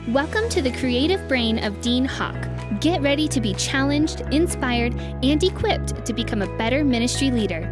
Welcome to the creative brain of Dean Hawk. Get ready to be challenged, inspired, and equipped to become a better ministry leader.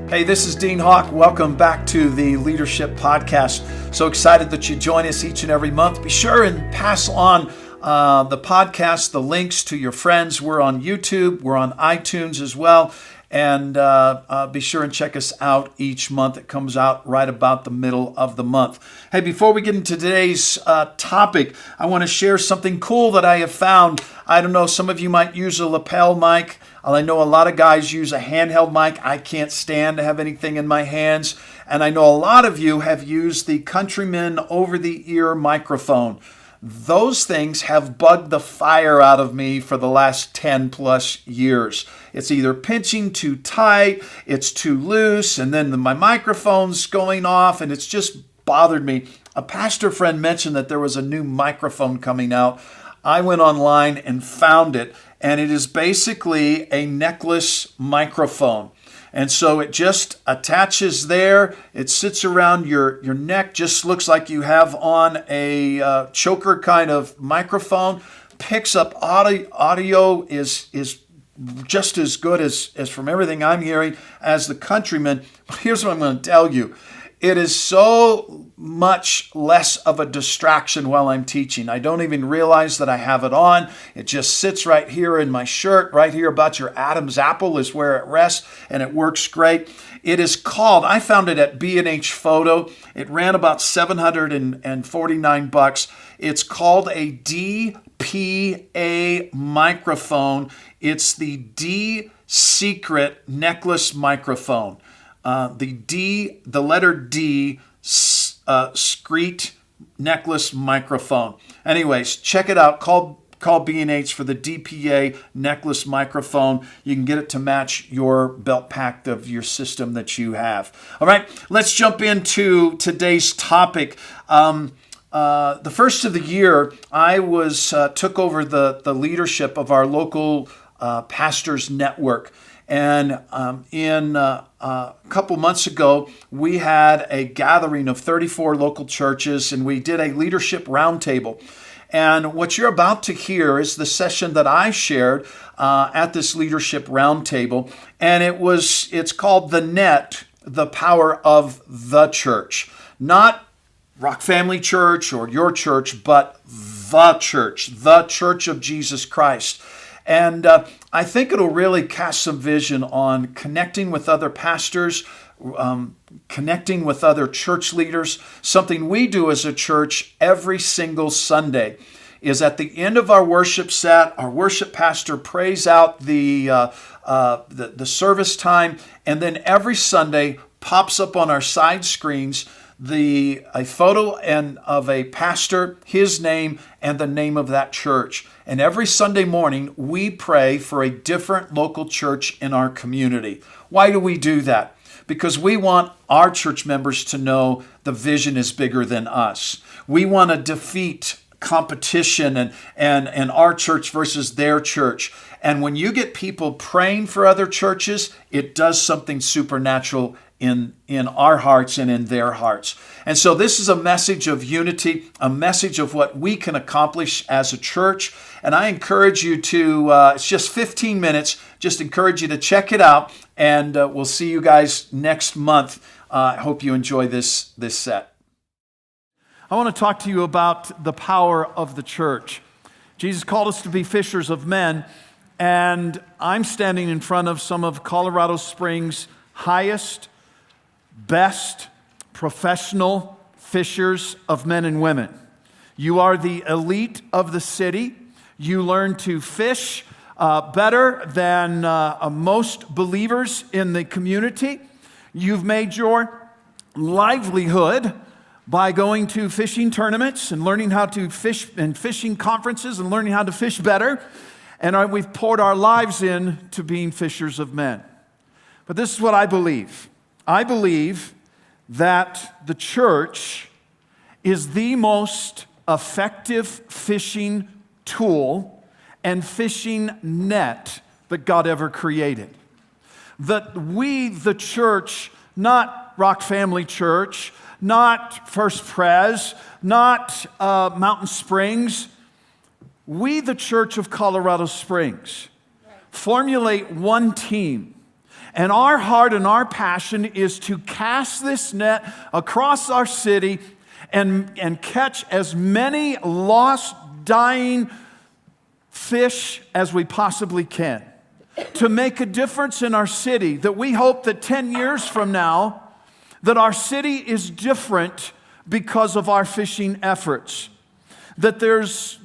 Hey, this is Dean Hawk. Welcome back to the Leadership Podcast. So excited that you join us each and every month. Be sure and pass on the podcast, the links to your friends. We're on YouTube. We're on iTunes as well. And be sure and check us out each month. It comes out right about the middle of the month. Hey, before we get into today's topic, I want to share something cool that I have found. I don't know, some of you might use a lapel mic. I know a lot of guys use a handheld mic. I can't stand to have anything in my hands. And I know a lot of you have used the Countryman over-the-ear microphone. Those things have bugged the fire out of me for the last 10 plus years. It's either pinching too tight, it's too loose, and then my microphone's going off, and it's just bothered me. A pastor friend mentioned that there was a new microphone coming out. I went online and found it, and it is basically a necklace microphone. And so it just attaches there. It sits around your neck, just looks like you have on a choker kind of microphone. Picks up audio is just as good as from everything I'm hearing as the Countryman. But here's what I'm going to tell you. It is so much less of a distraction while I'm teaching. I don't even realize that I have it on. It just sits right here in my shirt. Right here about your Adam's apple is where it rests, and it works great. It is called, I found it at B&H Photo. It ran about $749. It's called a DPA microphone. It's the D Secret necklace microphone. The letter D, Screet necklace microphone. Anyways, check it out. Call B&H for the DPA necklace microphone. You can get it to match your belt pack of your system that you have. All right, let's jump into today's topic. The first of the year, I took over the leadership of our local pastors network. And in a couple months ago, we had a gathering of 34 local churches, and we did a leadership roundtable. And what you're about to hear is the session that I shared at this leadership roundtable, and it's called The Net, the Power of the Church. Not Rock Family Church or your church, but the Church of Jesus Christ. And I think it'll really cast some vision on connecting with other pastors, connecting with other church leaders. Something we do as a church every single Sunday is at the end of our worship set, our worship pastor prays out the service time, and then every Sunday pops up on our side screens a photo of a pastor, his name, and the name of that church. And every Sunday morning, we pray for a different local church in our community. Why do we do that? Because we want our church members to know the vision is bigger than us. We want to defeat competition and our church versus their church. And when you get people praying for other churches, it does something supernatural in our hearts and in their hearts. And so this is a message of unity, a message of what we can accomplish as a church. And I encourage you to, it's just 15 minutes, just encourage you to check it out. And we'll see you guys next month. I hope you enjoy this set. I want to talk to you about the power of the church. Jesus called us to be fishers of men. And I'm standing in front of some of Colorado Springs' highest, best professional fishers of men and women. You are the elite of the city. You learn to fish better than most believers in the community. You've made your livelihood by going to fishing tournaments and learning how to fish and fishing conferences and learning how to fish better. And we've poured our lives in to being fishers of men. But this is what I believe. I believe that the church is the most effective fishing tool and fishing net that God ever created. That we, the church, not Rock Family Church, not First Pres, not Mountain Springs. We, the Church of Colorado Springs, formulate one team. And our heart and our passion is to cast this net across our city and catch as many lost, dying fish as we possibly can. To make a difference in our city, that we hope that 10 years from now, that our city is different because of our fishing efforts. That there's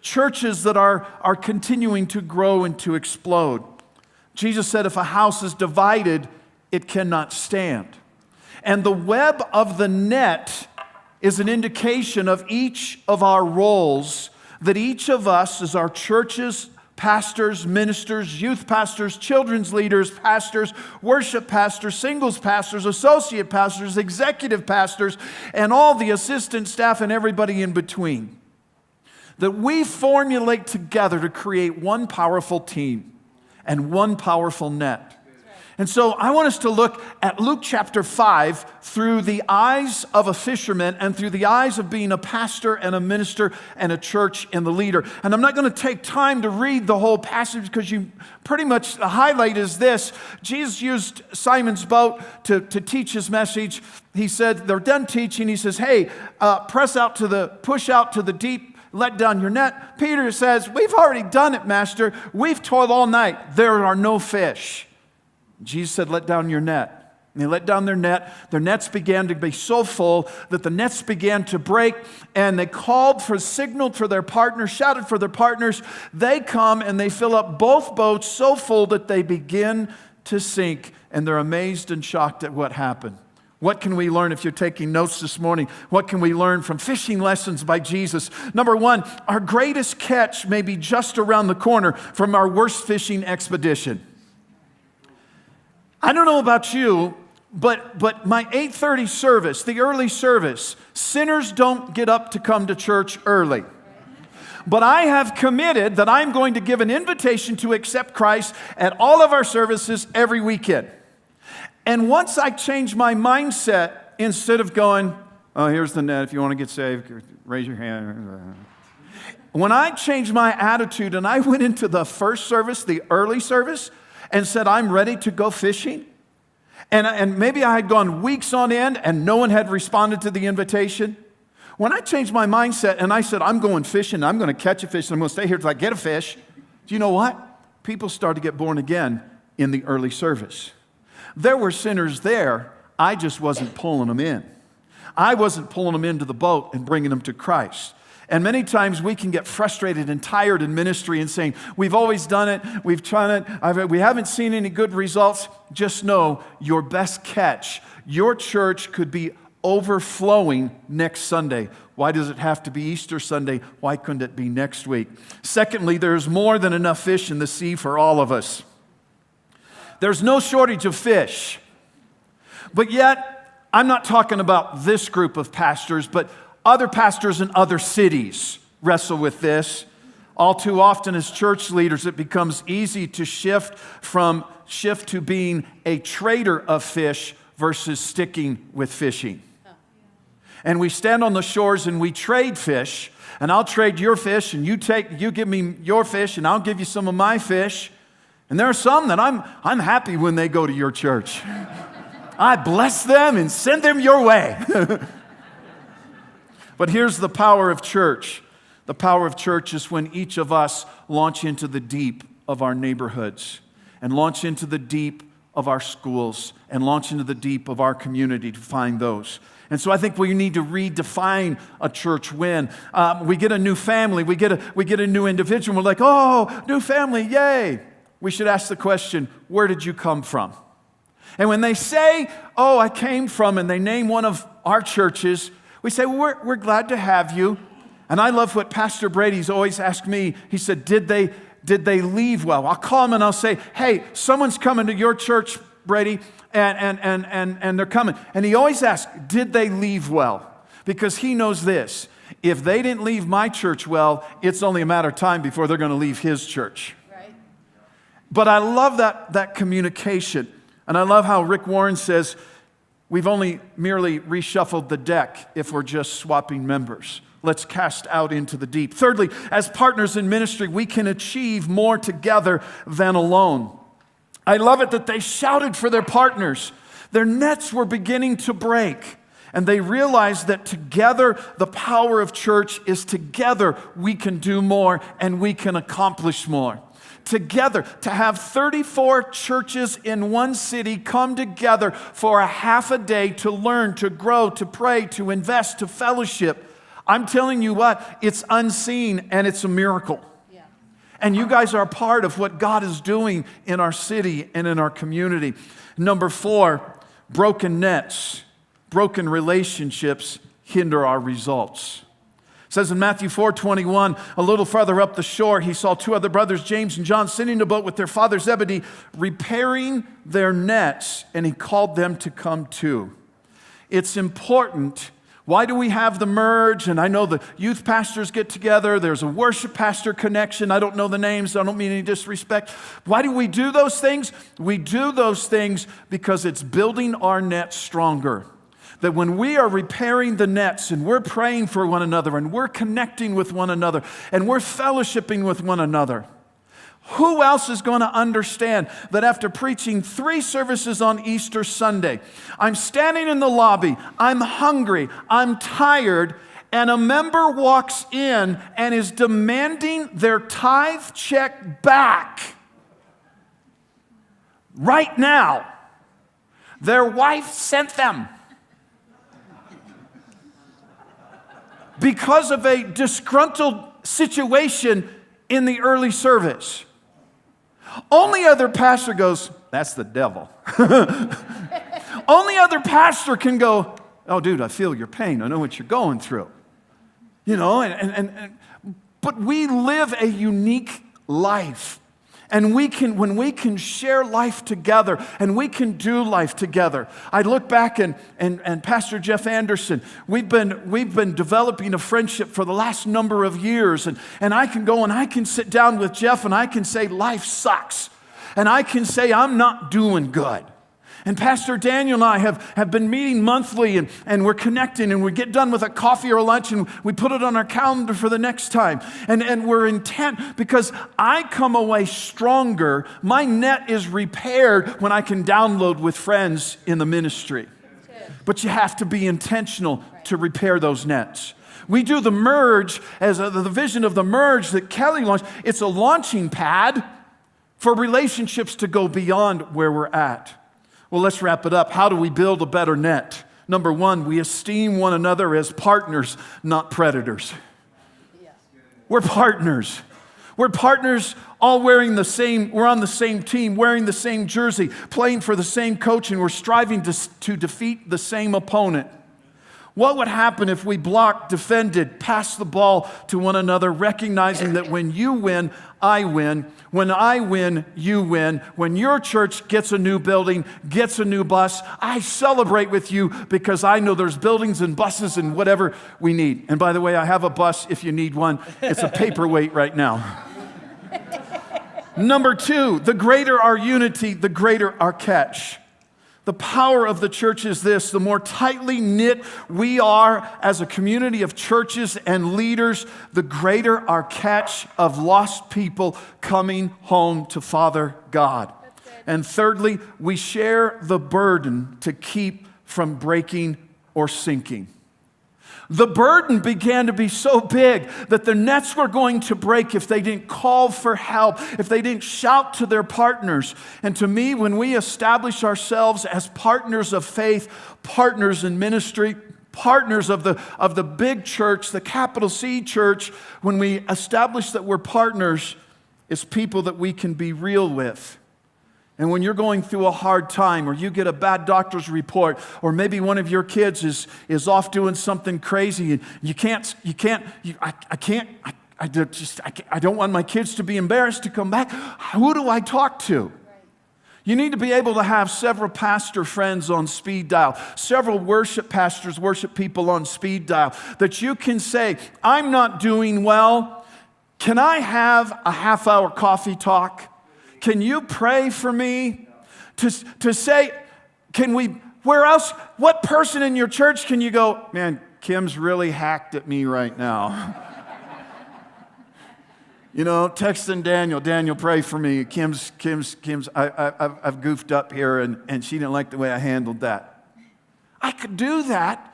churches that are continuing to grow and to explode. Jesus said, if a house is divided, it cannot stand. And the web of the net is an indication of each of our roles, that each of us as our churches, pastors, ministers, youth pastors, children's leaders, pastors, worship pastors, singles pastors, associate pastors, executive pastors, and all the assistant staff and everybody in between. That we formulate together to create one powerful team and one powerful net. And so I want us to look at Luke chapter 5 through the eyes of a fisherman and through the eyes of being a pastor and a minister and a church and the leader. And I'm not going to take time to read the whole passage because you pretty much, the highlight is this. Jesus used Simon's boat to teach his message. He said, they're done teaching. He says, hey, push out to the deep, let down your net. Peter says, we've already done it, Master. We've toiled all night. There are no fish. Jesus said, let down your net. And they let down their net. Their nets began to be so full that the nets began to break, and they called for, signaled for their partners, shouted for their partners. They come and they fill up both boats so full that they begin to sink, and they're amazed and shocked at what happened. What can we learn if you're taking notes this morning? What can we learn from fishing lessons by Jesus? Number one, our greatest catch may be just around the corner from our worst fishing expedition. I don't know about you, but my 8:30 service, the early service, sinners don't get up to come to church early. But I have committed that I'm going to give an invitation to accept Christ at all of our services every weekend. And once I change my mindset, instead of going, oh, here's the net, if you want to get saved, raise your hand. When I changed my attitude and I went into the first service, the early service, and said, I'm ready to go fishing. And maybe I had gone weeks on end and no one had responded to the invitation. When I changed my mindset and I said, I'm going fishing, I'm going to catch a fish, and I'm going to stay here till I get a fish. Do you know what? People started to get born again in the early service. There were sinners there. I just wasn't pulling them in. I wasn't pulling them into the boat and bringing them to Christ. And many times we can get frustrated and tired in ministry and saying, we've always done it, we've tried it, we haven't seen any good results. Just know your best catch, your church could be overflowing next Sunday. Why does it have to be Easter Sunday? Why couldn't it be next week? Secondly, there's more than enough fish in the sea for all of us. There's no shortage of fish. But yet, I'm not talking about this group of pastors, but other pastors in other cities wrestle with this. All too often as church leaders, it becomes easy to shift to being a trader of fish versus sticking with fishing. And we stand on the shores and we trade fish, and I'll trade your fish and you give me your fish and I'll give you some of my fish. And there are some that I'm happy when they go to your church. I bless them and send them your way. But here's the power of church. The power of church is when each of us launch into the deep of our neighborhoods and launch into the deep of our schools and launch into the deep of our community to find those. And so I think we need to redefine a church win. We get a new family, we get a new individual. We're like, oh, new family, yay. We should ask the question, where did you come from? And when they say, oh, I came from, and they name one of our churches, we say, well, we're glad to have you. And I love what Pastor Brady's always asked me. He said, did they leave well? I'll call him and I'll say, hey, someone's coming to your church, Brady, and they're coming. And he always asks, did they leave well? Because he knows this. If they didn't leave my church well, it's only a matter of time before they're going to leave his church. Right. But I love that communication. And I love how Rick Warren says, We've only merely reshuffled the deck if we're just swapping members. Let's cast out into the deep. Thirdly, as partners in ministry, we can achieve more together than alone. I love it that they shouted for their partners. Their nets were beginning to break, and they realized that together, the power of church is together we can do more and we can accomplish more. Together, to have 34 churches in one city come together for a half a day to learn, to grow, to pray, to invest, to fellowship. I'm telling you what, it's unseen and it's a miracle. Yeah. And you guys are a part of what God is doing in our city and in our community. Number 4, broken nets, broken relationships hinder our results. It says in Matthew 4:21, a little farther up the shore, he saw 2 other brothers, James and John, sitting in a boat with their father Zebedee, repairing their nets, and he called them to come too. It's important. Why do we have the merge? And I know the youth pastors get together. There's a worship pastor connection. I don't know the names. I don't mean any disrespect. Why do we do those things? We do those things because it's building our nets stronger. That when we are repairing the nets and we're praying for one another and we're connecting with one another and we're fellowshipping with one another, who else is going to understand that after preaching 3 services on Easter Sunday, I'm standing in the lobby, I'm hungry, I'm tired, and a member walks in and is demanding their tithe check back right now. Their wife sent them. Because of a disgruntled situation in the early service. Only other pastor goes, that's the devil. Only other pastor can go, oh, dude, I feel your pain. I know what you're going through. You know, but we live a unique life. And when we can share life together and we can do life together. I look back and Pastor Jeff Anderson, we've been developing a friendship for the last number of years. And I can go and I can sit down with Jeff and I can say life sucks. And I can say I'm not doing good. And Pastor Daniel and I have been meeting monthly and we're connecting and we get done with a coffee or a lunch and we put it on our calendar for the next time. And we're intent because I come away stronger. My net is repaired when I can download with friends in the ministry. But you have to be intentional to repair those nets. We do the merge as the vision of the merge that Kelly launched. It's a launching pad for relationships to go beyond where we're at. Well, let's wrap it up. How do we build a better net? Number 1, we esteem one another as partners, not predators. We're partners. We're partners all wearing the same, we're on the same team, wearing the same jersey, playing for the same coach, and we're striving to defeat the same opponent. What would happen if we blocked, defended, passed the ball to one another, recognizing that when you win, I win. When I win, you win. When your church gets a new building, gets a new bus, I celebrate with you because I know there's buildings and buses and whatever we need. And by the way, I have a bus if you need one. It's a paperweight right now. Number 2, the greater our unity, the greater our catch. The power of the church is this: the more tightly knit we are as a community of churches and leaders, the greater our catch of lost people coming home to Father God. And thirdly, we share the burden to keep from breaking or sinking. The burden began to be so big that the nets were going to break if they didn't call for help, if they didn't shout to their partners. And to me, when we establish ourselves as partners of faith, partners in ministry, partners of the big church, the capital C church, when we establish that we're partners, it's people that we can be real with. And when you're going through a hard time, or you get a bad doctor's report, or maybe one of your kids is off doing something crazy, and I don't want my kids to be embarrassed to come back. Who do I talk to? You need to be able to have several pastor friends on speed dial, several worship pastors, worship people on speed dial, that you can say, I'm not doing well. Can I have a half-hour coffee talk? Can you pray for me? To say, can we Where else, what person in your church can you go, man, Kim's really hacked at me right now? Texting Daniel, pray for me. Kim's, I've goofed up here and she didn't like the way I handled that. I could do that.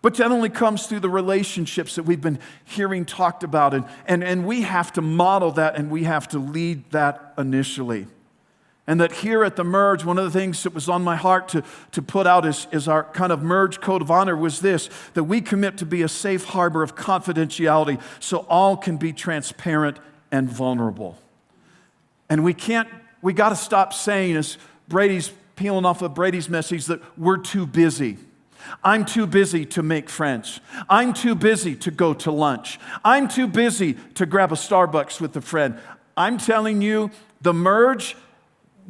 But that only comes through the relationships that we've been hearing talked about. And we have to model that and we have to lead that initially. And that here at the Merge, one of the things that was on my heart to put out is our kind of Merge code of honor was this, that we commit to be a safe harbor of confidentiality so all can be transparent and vulnerable. And we got to stop saying, as Brady's peeling off of Brady's message, that we're too busy. I'm too busy to make friends. I'm too busy to go to lunch. I'm too busy to grab a Starbucks with a friend. I'm telling you, the Merge,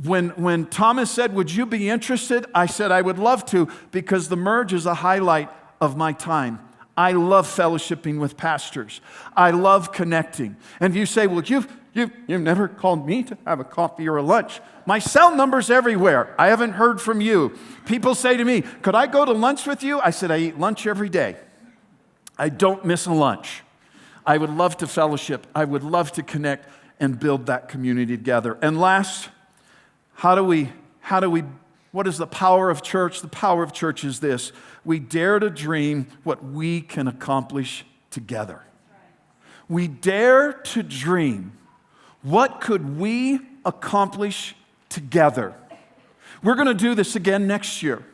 when Thomas said, would you be interested? I said, I would love to, because the Merge is a highlight of my time. I love fellowshipping with pastors. I love connecting. And if you say, well, you've never called me to have a coffee or a lunch. My cell number's everywhere. I haven't heard from you. People say to me, could I go to lunch with you? I said, I eat lunch every day. I don't miss a lunch. I would love to fellowship. I would love to connect and build that community together. And last, what is the power of church? The power of church is this. We dare to dream what we can accomplish together. We dare to dream what could we accomplish together. We're going to do this again next year.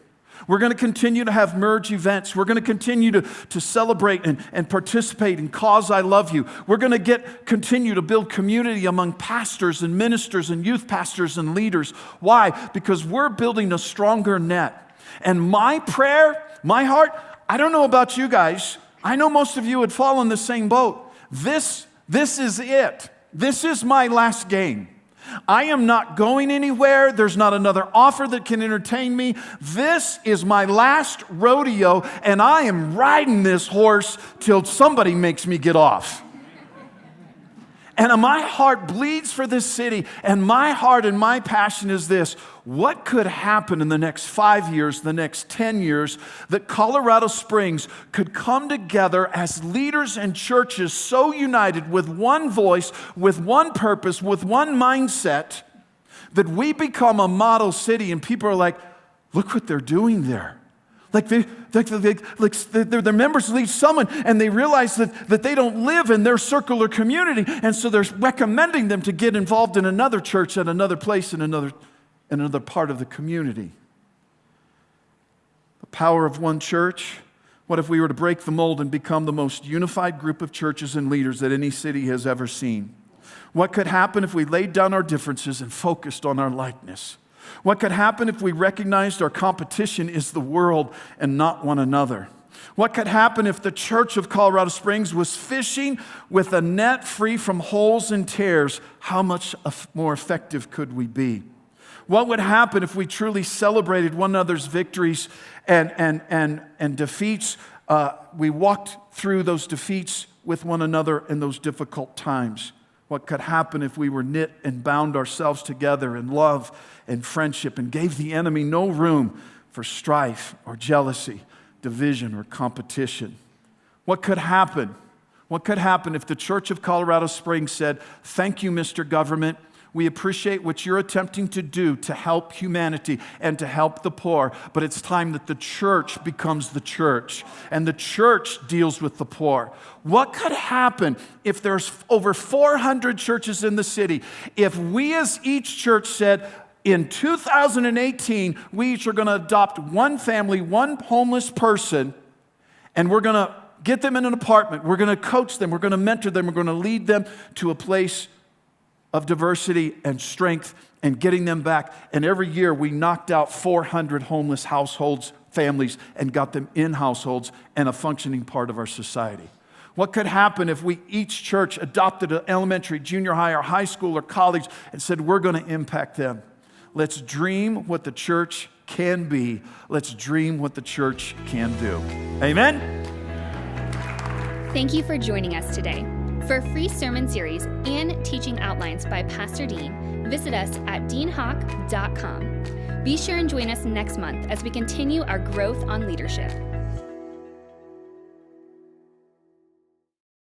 We're going to continue to have Merge events. We're going to continue to celebrate and participate in Cause I Love You. We're going to continue to build community among pastors and ministers and youth pastors and leaders. Why? Because we're building a stronger net. And my prayer, my heart, I don't know about you guys. I know most of you would fall in the same boat. This is it. This is my last game. I am not going anywhere. There's not another offer that can entertain me. This is my last rodeo, and I am riding this horse till somebody makes me get off. And my heart bleeds for this city, and my heart and my passion is this. What could happen in the next 5 years, the next 10 years, that Colorado Springs could come together as leaders and churches so united with one voice, with one purpose, with one mindset, that we become a model city and people are like, look what they're doing there. Their members leave someone and they realize that they don't live in their circular community, and so they're recommending them to get involved in another church at another place in another part of the community. The power of one church. What if we were to break the mold and become the most unified group of churches and leaders that any city has ever seen? What could happen if we laid down our differences and focused on our likeness? What could happen if we recognized our competition is the world and not one another? What could happen if the Church of Colorado Springs was fishing with a net free from holes and tears? How much more effective could we be? What would happen if we truly celebrated one another's victories and defeats? We walked through those defeats with one another in those difficult times. What could happen if we were knit and bound ourselves together in love and friendship and gave the enemy no room for strife or jealousy, division or competition? What could happen? What could happen if the Church of Colorado Springs said, thank you, Mr. Government. We appreciate what you're attempting to do to help humanity and to help the poor, but it's time that the church becomes the church and the church deals with the poor. What could happen if there's over 400 churches in the city, if we as each church said, in 2018, we each are going to adopt one family, one homeless person, and we're going to get them in an apartment, we're going to coach them, we're going to mentor them, we're going to lead them to a place of diversity and strength and getting them back. And every year we knocked out 400 homeless households, families, and got them in households and a functioning part of our society. What could happen if we each church adopted an elementary, junior high, or high school or college and said, we're going to impact them? Let's dream what the church can be. Let's dream what the church can do. Amen? Thank you for joining us today. For a free sermon series and teaching outlines by Pastor Dean, visit us at deanhawk.com. Be sure and join us next month as we continue our growth on leadership.